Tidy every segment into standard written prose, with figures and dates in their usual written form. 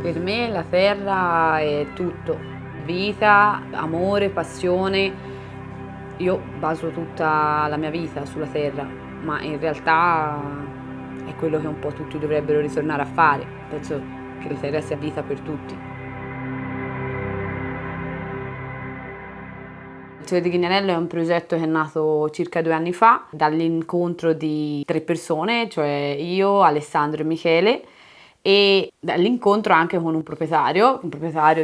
Per me la terra è tutto, vita, amore, passione. Io baso tutta la mia vita sulla terra, ma in realtà è quello che un po' tutti dovrebbero ritornare a fare. Penso che la terra sia vita per tutti. Il Sole di Grignanello è un progetto che è nato circa 2 anni fa dall'incontro di 3 persone, cioè io, Alessandro e Michele, e dall'incontro anche con un proprietario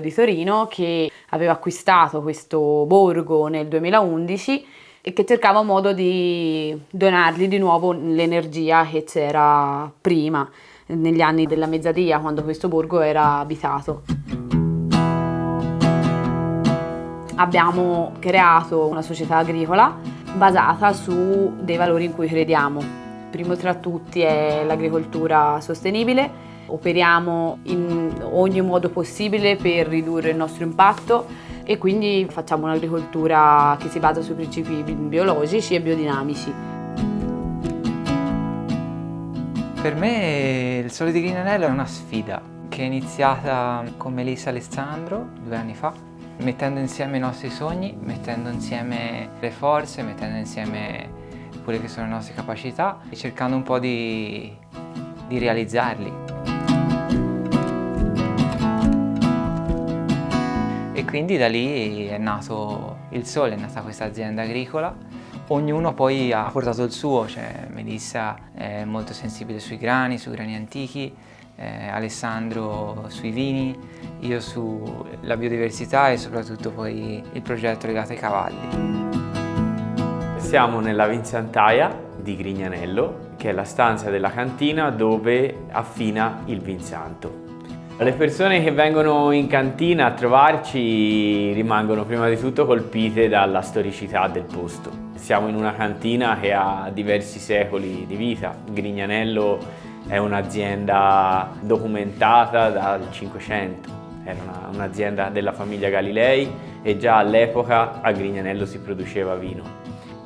di Torino che aveva acquistato questo borgo nel 2011 e che cercava un modo di donargli di nuovo l'energia che c'era prima, negli anni della Mezzadia, quando questo borgo era abitato. Abbiamo creato una società agricola basata su dei valori in cui crediamo. Primo tra tutti è l'agricoltura sostenibile. Operiamo in ogni modo possibile per ridurre il nostro impatto e quindi facciamo un'agricoltura che si basa sui principi biologici e biodinamici. Per me il Sole di Grignanello è una sfida che è iniziata con Melissa e Alessandro 2 anni fa, mettendo insieme i nostri sogni, mettendo insieme le forze, mettendo insieme quelle che sono le nostre capacità e cercando un po' di realizzarli. E quindi da lì è nato il Sole, è nata questa azienda agricola. Ognuno poi ha portato il suo, cioè Melissa è molto sensibile sui grani antichi, Alessandro sui vini, io sulla biodiversità e soprattutto poi il progetto legato ai cavalli. Siamo nella vinsantaia di Grignanello, che è la stanza della cantina dove affina il vinsanto. Le persone che vengono in cantina a trovarci rimangono prima di tutto colpite dalla storicità del posto. Siamo in una cantina che ha diversi secoli di vita. Grignanello è un'azienda documentata dal Cinquecento. Era un'azienda della famiglia Galilei e già all'epoca a Grignanello si produceva vino.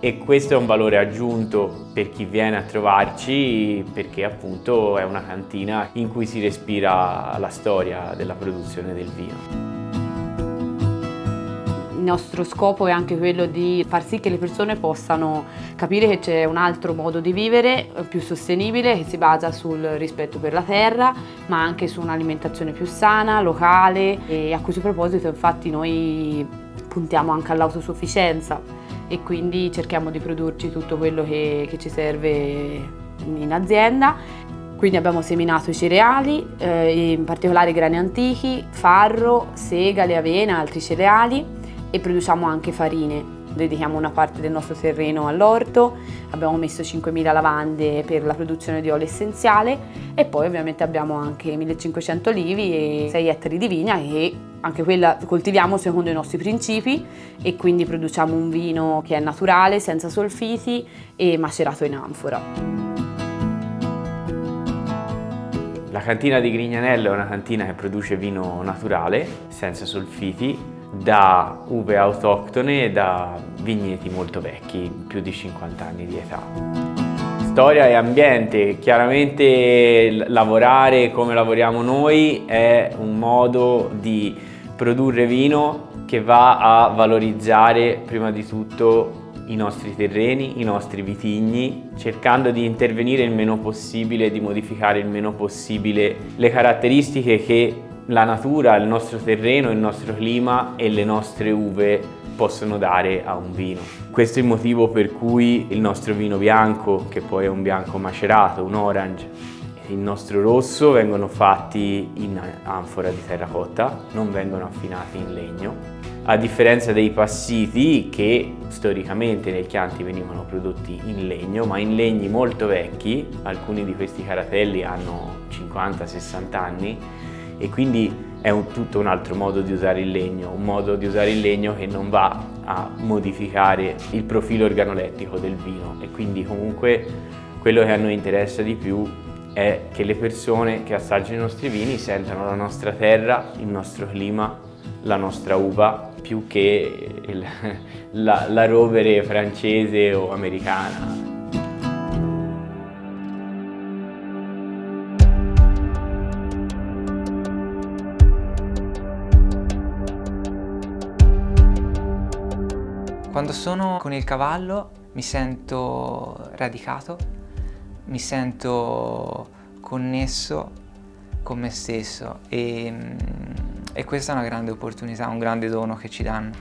E questo è un valore aggiunto per chi viene a trovarci perché appunto è una cantina in cui si respira la storia della produzione del vino. Il nostro scopo è anche quello di far sì che le persone possano capire che c'è un altro modo di vivere più sostenibile che si basa sul rispetto per la terra, ma anche su un'alimentazione più sana, locale, e a questo proposito infatti noi puntiamo anche all'autosufficienza e quindi cerchiamo di produrci tutto quello che ci serve in azienda. Quindi abbiamo seminato i cereali, in particolare i grani antichi, farro, segale, avena, altri cereali, e produciamo anche farine. Dedichiamo una parte del nostro terreno all'orto, abbiamo messo 5.000 lavande per la produzione di olio essenziale e poi ovviamente abbiamo anche 1.500 olivi e 6 ettari di vigna che anche quella coltiviamo secondo i nostri principi e quindi produciamo un vino che è naturale, senza solfiti e macerato in anfora. La cantina di Grignanello è una cantina che produce vino naturale, senza solfiti, da uve autoctone e da vigneti molto vecchi, più di 50 anni di età. Storia e ambiente, chiaramente lavorare come lavoriamo noi è un modo di produrre vino che va a valorizzare prima di tutto i nostri terreni, i nostri vitigni, cercando di intervenire il meno possibile, di modificare il meno possibile le caratteristiche che la natura, il nostro terreno, il nostro clima e le nostre uve possono dare a un vino. Questo è il motivo per cui il nostro vino bianco, che poi è un bianco macerato, un orange, e il nostro rosso vengono fatti in anfora di terracotta, non vengono affinati in legno. A differenza dei passiti che storicamente nel Chianti venivano prodotti in legno, ma in legni molto vecchi, alcuni di questi caratelli hanno 50-60 anni, e quindi è tutto un altro modo di usare il legno, un modo di usare il legno che non va a modificare il profilo organolettico del vino, e quindi comunque quello che a noi interessa di più è che le persone che assaggiano i nostri vini sentano la nostra terra, il nostro clima, la nostra uva, più che la rovere francese o americana. Quando sono con il cavallo mi sento radicato, mi sento connesso con me stesso e questa è una grande opportunità, un grande dono che ci danno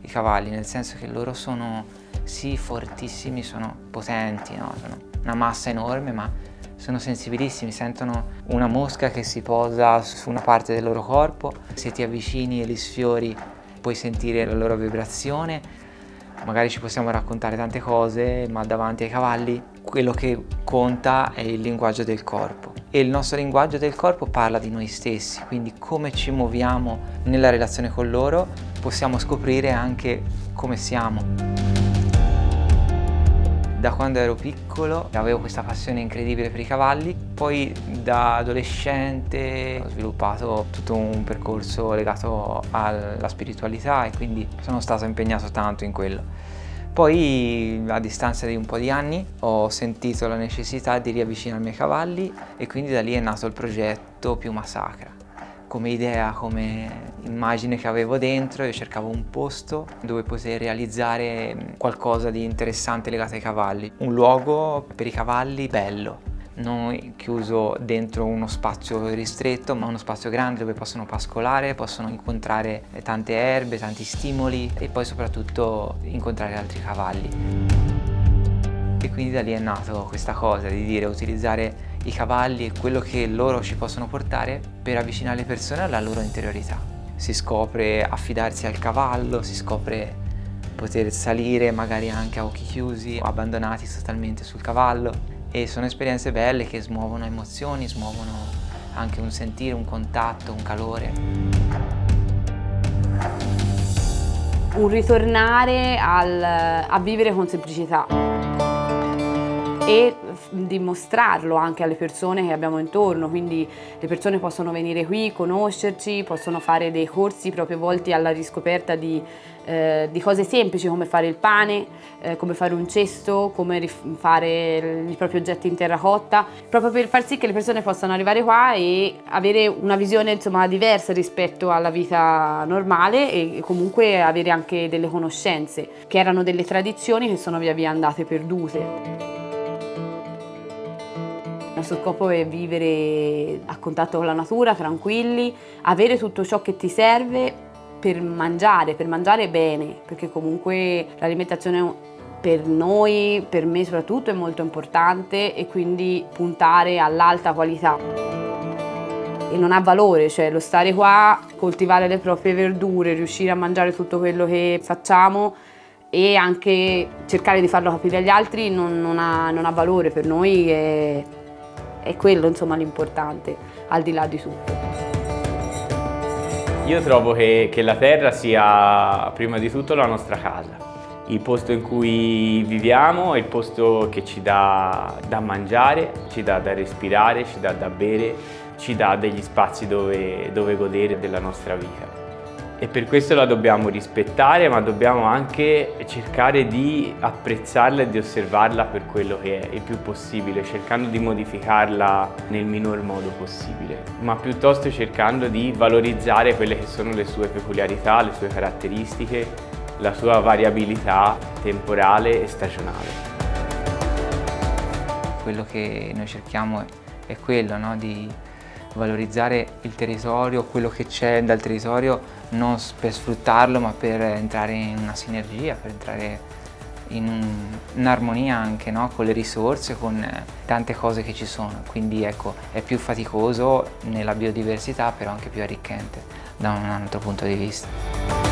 i cavalli, nel senso che loro sono sì fortissimi, sono potenti, no? Sono una massa enorme, ma sono sensibilissimi, sentono una mosca che si posa su una parte del loro corpo, se ti avvicini e li sfiori puoi sentire la loro vibrazione. Magari ci possiamo raccontare tante cose, ma davanti ai cavalli quello che conta è il linguaggio del corpo. E il nostro linguaggio del corpo parla di noi stessi, quindi come ci muoviamo nella relazione con loro possiamo scoprire anche come siamo. Da quando ero piccolo avevo questa passione incredibile per i cavalli, poi da adolescente ho sviluppato tutto un percorso legato alla spiritualità e quindi sono stato impegnato tanto in quello. Poi a distanza di un po' di anni ho sentito la necessità di riavvicinarmi ai cavalli e quindi da lì è nato il progetto Piuma Sacra. Come idea, come immagine che avevo dentro, io cercavo un posto dove poter realizzare qualcosa di interessante legato ai cavalli. Un luogo per i cavalli bello, non chiuso dentro uno spazio ristretto, ma uno spazio grande dove possono pascolare, possono incontrare tante erbe, tanti stimoli e poi soprattutto incontrare altri cavalli. E quindi da lì è nato questa cosa di dire utilizzare i cavalli e quello che loro ci possono portare per avvicinare le persone alla loro interiorità. Si scopre affidarsi al cavallo, si scopre poter salire magari anche a occhi chiusi, abbandonati totalmente sul cavallo, e sono esperienze belle che smuovono emozioni, smuovono anche un sentire, un contatto, un calore. Un ritornare a vivere con semplicità e dimostrarlo anche alle persone che abbiamo intorno, quindi le persone possono venire qui, conoscerci, possono fare dei corsi proprio volti alla riscoperta di cose semplici come fare il pane, come fare un cesto, come fare i propri oggetti in terracotta, proprio per far sì che le persone possano arrivare qua e avere una visione insomma diversa rispetto alla vita normale e comunque avere anche delle conoscenze che erano delle tradizioni che sono via via andate perdute. Il nostro scopo è vivere a contatto con la natura, tranquilli, avere tutto ciò che ti serve per mangiare bene, perché comunque l'alimentazione per noi, per me soprattutto, è molto importante e quindi puntare all'alta qualità. E non ha valore, cioè lo stare qua, coltivare le proprie verdure, riuscire a mangiare tutto quello che facciamo e anche cercare di farlo capire agli altri non ha valore per noi. È quello insomma l'importante, al di là di tutto. Io trovo che la terra sia prima di tutto la nostra casa, il posto in cui viviamo, il posto che ci dà da mangiare, ci dà da respirare, ci dà da bere, ci dà degli spazi dove godere della nostra vita. E per questo la dobbiamo rispettare, ma dobbiamo anche cercare di apprezzarla e di osservarla per quello che è il più possibile, cercando di modificarla nel minor modo possibile, ma piuttosto cercando di valorizzare quelle che sono le sue peculiarità, le sue caratteristiche, la sua variabilità temporale e stagionale. Quello che noi cerchiamo è quello, no? Di valorizzare il territorio, quello che c'è dal territorio, non per sfruttarlo ma per entrare in una sinergia, per entrare in un'armonia anche, no? Con le risorse, con tante cose che ci sono, quindi ecco, è più faticoso nella biodiversità però anche più arricchente da un altro punto di vista.